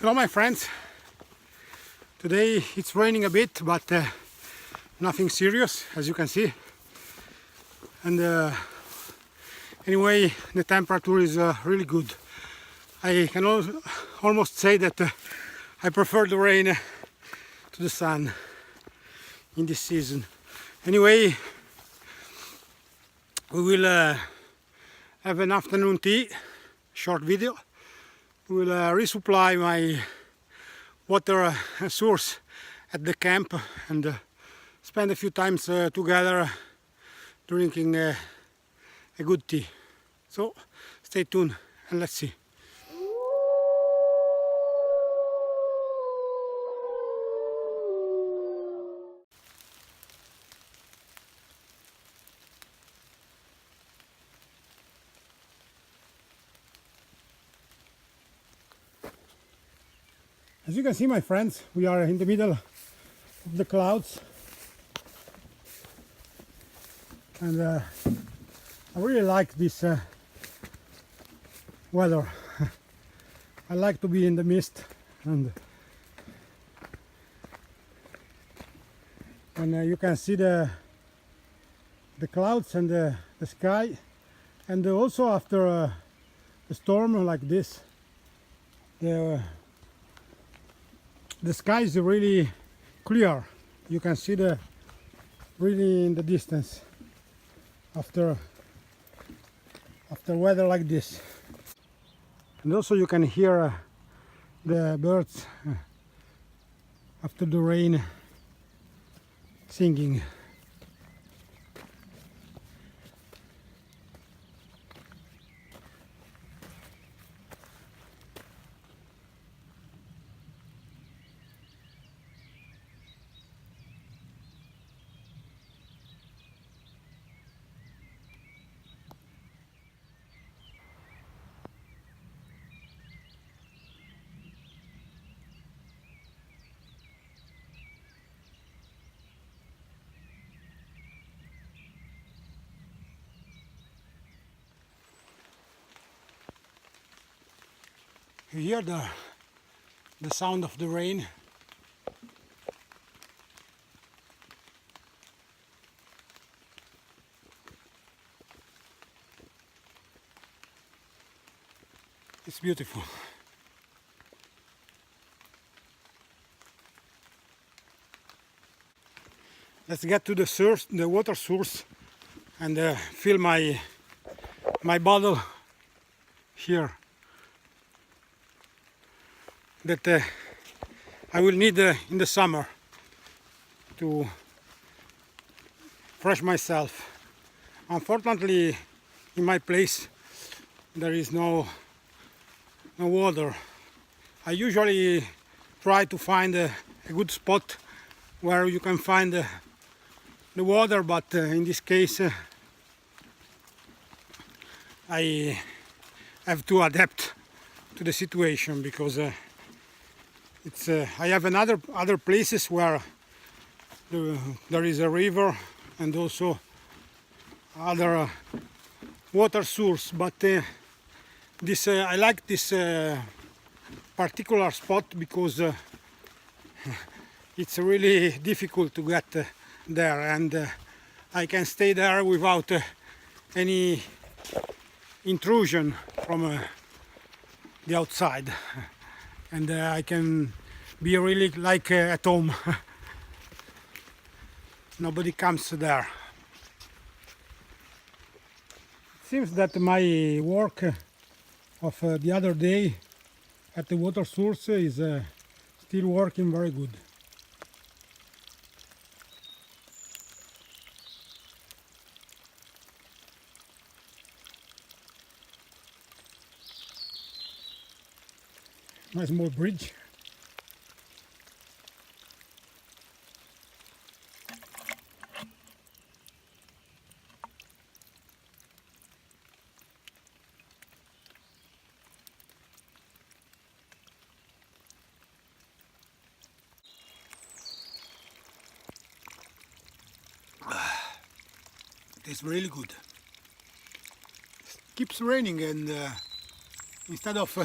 Hello my friends, today it's raining a bit but nothing serious as you can see, and anyway the temperature is really good. I can almost say that I prefer the rain to the sun in this season. Anyway, we will have an afternoon tea, short video. We will resupply my water source at the camp and spend a few times together drinking a good tea. So stay tuned and let's see. As you can see, my friends, we are in the middle of the clouds, and I really like this weather. I like to be in the mist, and you can see the clouds and the sky, and also after a storm like this, the sky is really clear. You can see the really in the distance after weather like this, and also you can hear the birds after the rain singing. You hear the sound of the rain. It's beautiful. Let's get to the source, the water source, and fill my bottle here. That I will need in the summer to refresh myself. Unfortunately, in my place there is no water. I usually try to find a good spot where you can find the water, but in this case I have to adapt to the situation because I have other places where there is a river and also other water source, but I like this particular spot because it's really difficult to get there, and I can stay there without any intrusion from the outside. And I can be really like at home. Nobody comes there. It seems that my work of the other day at the water source is still working very good. Nice small bridge. It's really good. It keeps raining, and instead of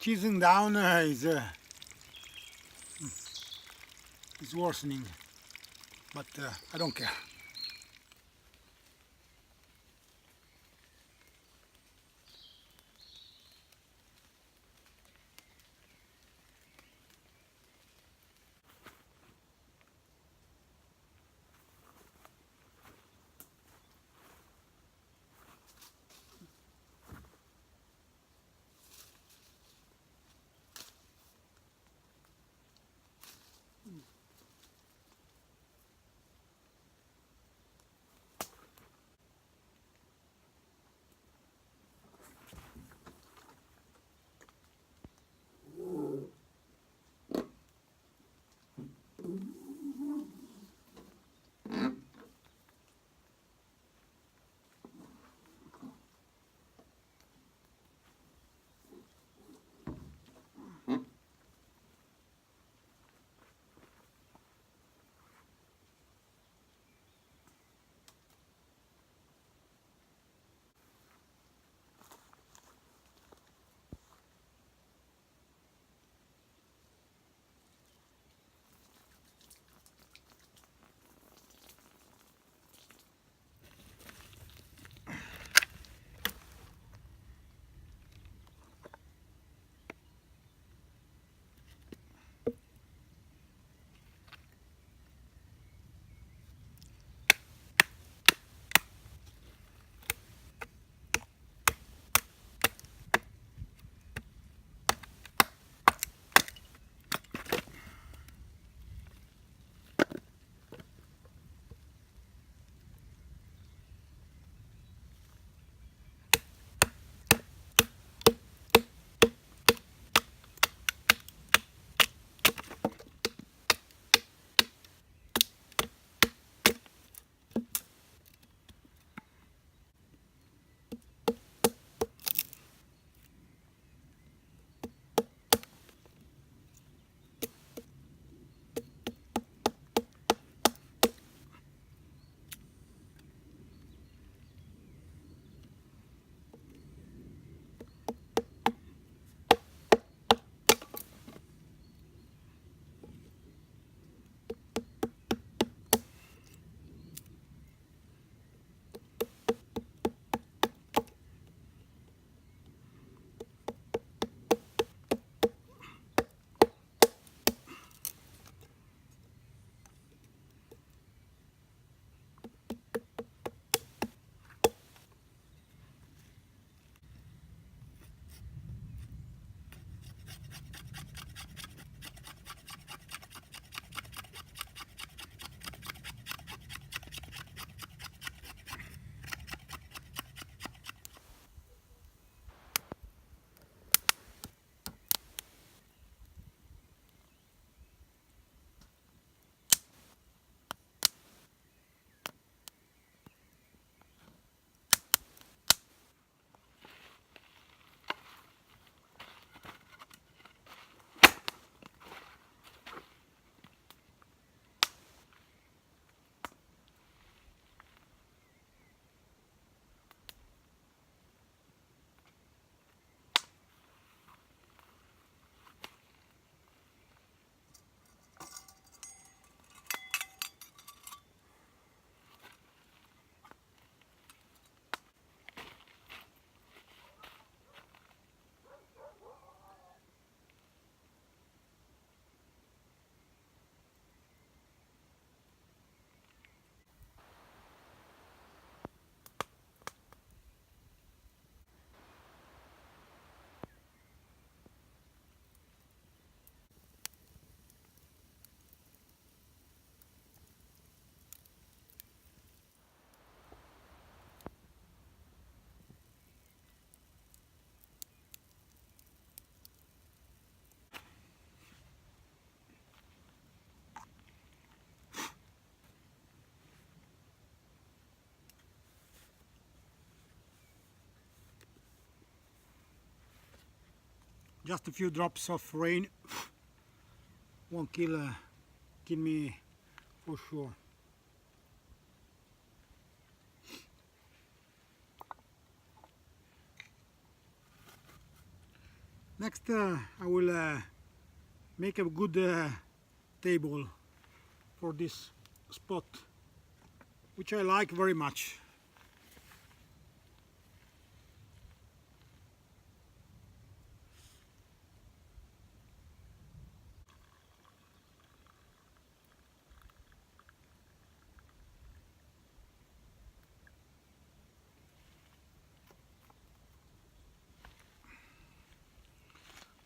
cheesing down is worsening, but I don't care. Just a few drops of rain won't kill me for sure. Next I will make a good table for this spot, which I like very much.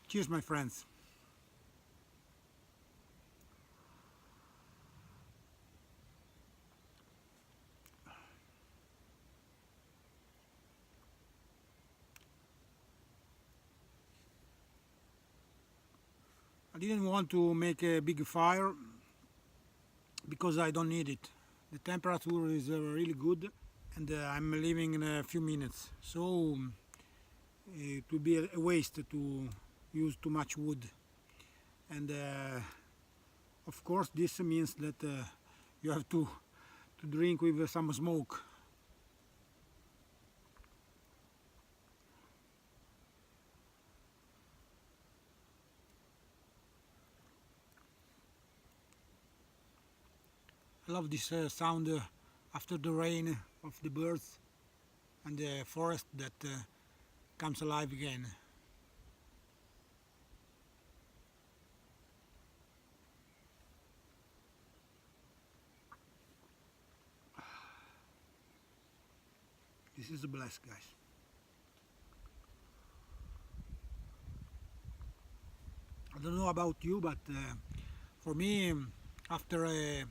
Cheers, my friends. I didn't want to make a big fire because I don't need it. The temperature is really good, and I'm leaving in a few minutes, so it would be a waste to use too much wood. And of course this means that you have to drink with some smoke. I love this sound after the rain of the birds and the forest that comes alive again. This is a blast, guys. I don't know about you, but for me, after a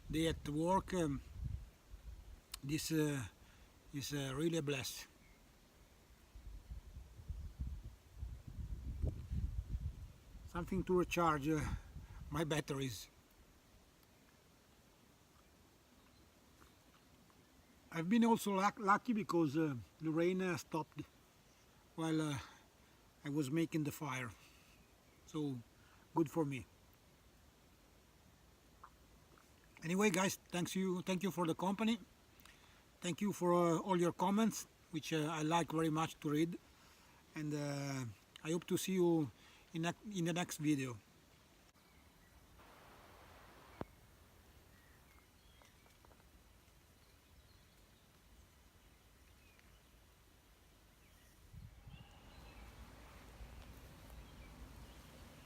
day at work, this is really a blast. Something to recharge my batteries. I've been also lucky because the rain stopped while I was making the fire, so good for me. Anyway, guys, thank you for the company. Thank you for all your comments, which I like very much to read, and I hope to see you in the next video.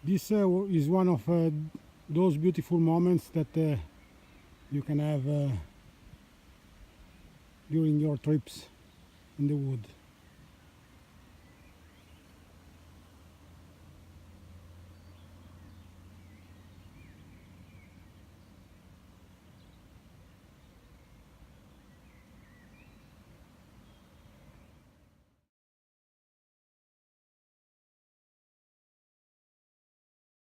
This is one of those beautiful moments that you can have during your trips in the wood.